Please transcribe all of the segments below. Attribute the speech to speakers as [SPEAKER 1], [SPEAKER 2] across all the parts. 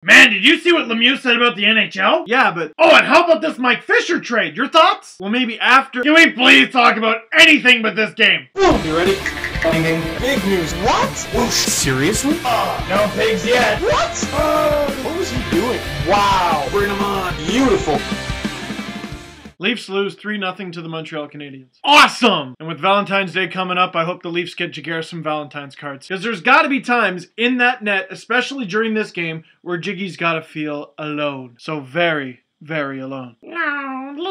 [SPEAKER 1] Man, did you see what Lemieux said about the NHL? Yeah, but... Oh, and how about this Mike Fisher trade? Your thoughts? Well, maybe after... Can we please talk about anything but this game?
[SPEAKER 2] You ready? Big news. What?
[SPEAKER 3] Whoa, seriously?
[SPEAKER 2] No pigs yet.
[SPEAKER 3] What? What was he doing?
[SPEAKER 2] Wow. Bring them on. Beautiful.
[SPEAKER 1] Leafs lose 3-0 to the Montreal Canadiens. Awesome! And with Valentine's Day coming up, I hope the Leafs get Jagger some Valentine's cards. Because there's got to be times in that net, especially during this game, where Jiggy's got to feel alone. So very, very alone. Lonely,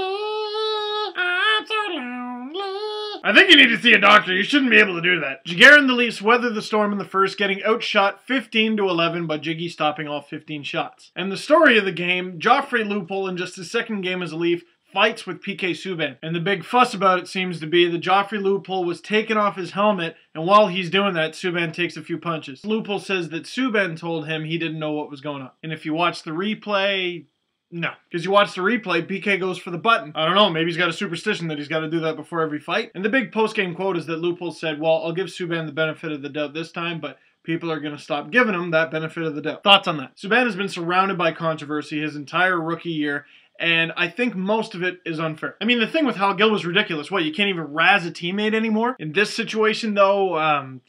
[SPEAKER 1] I'm so lonely. I think you need to see a doctor. You shouldn't be able to do that. Jagger and the Leafs weather the storm in the first, getting outshot 15-11 by Jiggy stopping all 15 shots. And the story of the game, Joffrey Lupul in just his second game as a Leaf, fights with PK Subban. And the big fuss about it seems to be that Joffrey Lupul was taking off his helmet, and while he's doing that, Subban takes a few punches. Lupul says that Subban told him he didn't know what was going on. And if you watch the replay... No. Because you watch the replay, PK goes for the button. I don't know, maybe he's got a superstition that he's got to do that before every fight. And the big post-game quote is that Lupul said, well, I'll give Subban the benefit of the doubt this time, but people are going to stop giving him that benefit of the doubt. Thoughts on that? Subban has been surrounded by controversy his entire rookie year, and I think most of it is unfair. I mean, the thing with Hal Gill was ridiculous. What, you can't even razz a teammate anymore? In this situation, though,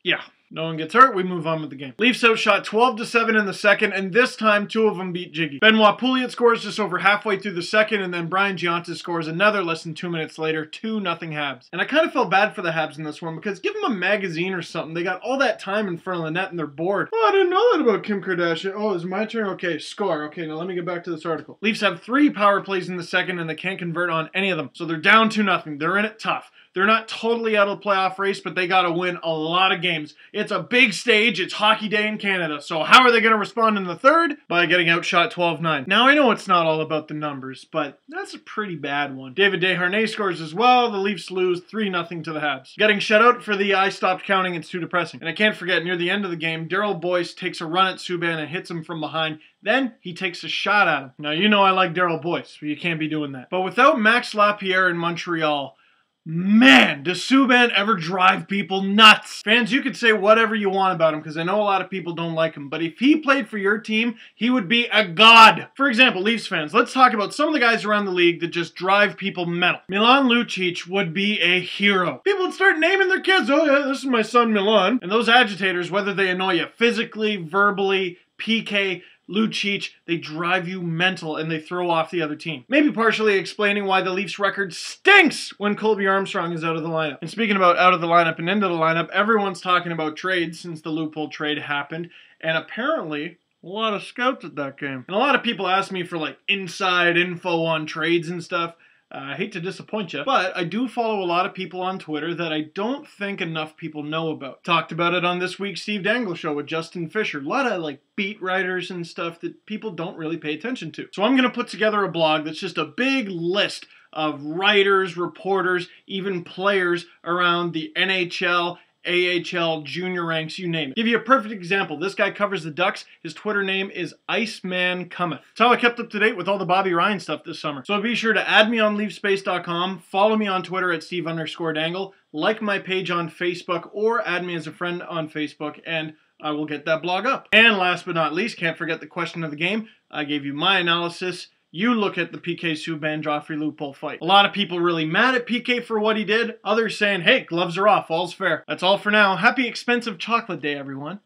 [SPEAKER 1] yeah. No one gets hurt, we move on with the game. Leafs outshot 12-7 in the second, and this time, two of them beat Jiggy. Benoit Pouliot scores just over halfway through the second, and then Brian Gionta scores another less than 2 minutes later, 2-0 Habs. And I kind of felt bad for the Habs in this one, because give them a magazine or something. They got all that time in front of the net, and they're bored. Oh, I didn't know that about Kim Kardashian. Oh, it's my turn? Okay, score. Okay, now let me get back to this article. Leafs have 3 power plays in the second, and they can't convert on any of them. So they're down 2-0. They're in it tough. They're not totally out of the playoff race, but they got to win a lot of games. It's a big stage. It's Hockey Day in Canada. So how are they going to respond in the third? By getting outshot 12-9. Now, I know it's not all about the numbers, but that's a pretty bad one. David Desharnais scores as well. The Leafs lose 3-0 to the Habs. Getting shut out for the I stopped counting. It's too depressing. And I can't forget, near the end of the game, Daryl Boyce takes a run at Subban and hits him from behind. Then he takes a shot at him. Now, you know I like Daryl Boyce, so you can't be doing that. But without Max Lapierre in Montreal, man, does Subban ever drive people nuts? Fans, you could say whatever you want about him, because I know a lot of people don't like him, but if he played for your team, he would be a god. For example, Leafs fans, let's talk about some of the guys around the league that just drive people mental. Milan Lucic would be a hero. People would start naming their kids, oh yeah, this is my son Milan. And those agitators, whether they annoy you physically, verbally, PK, Lucic, they drive you mental and they throw off the other team. Maybe partially explaining why the Leafs record stinks when Colby Armstrong is out of the lineup. And speaking about out of the lineup and into the lineup, everyone's talking about trades since the Lupul trade happened, and apparently a lot of scouts at that game. And a lot of people ask me for like inside info on trades and stuff. I hate to disappoint you, but I do follow a lot of people on Twitter that I don't think enough people know about. Talked about it on this week's Steve Dangle show with Justin Fisher. A lot of like beat writers and stuff that people don't really pay attention to. So I'm going to put together a blog that's just a big list of writers, reporters, even players around the NHL, AHL, junior ranks, you name it. Give you a perfect example. This guy covers the Ducks. His Twitter name is Iceman Cometh. That's how I kept up to date with all the Bobby Ryan stuff this summer. So be sure to add me on leafspace.com, follow me on Twitter at Steve_Dangle, like my page on Facebook, or add me as a friend on Facebook, and I will get that blog up. And last but not least, can't forget the question of the game. I gave you my analysis. You look at the PK Subban Joffrey Lupul fight. A lot of people really mad at PK for what he did. Others saying, hey, gloves are off, all's fair. That's all for now. Happy expensive chocolate day, everyone.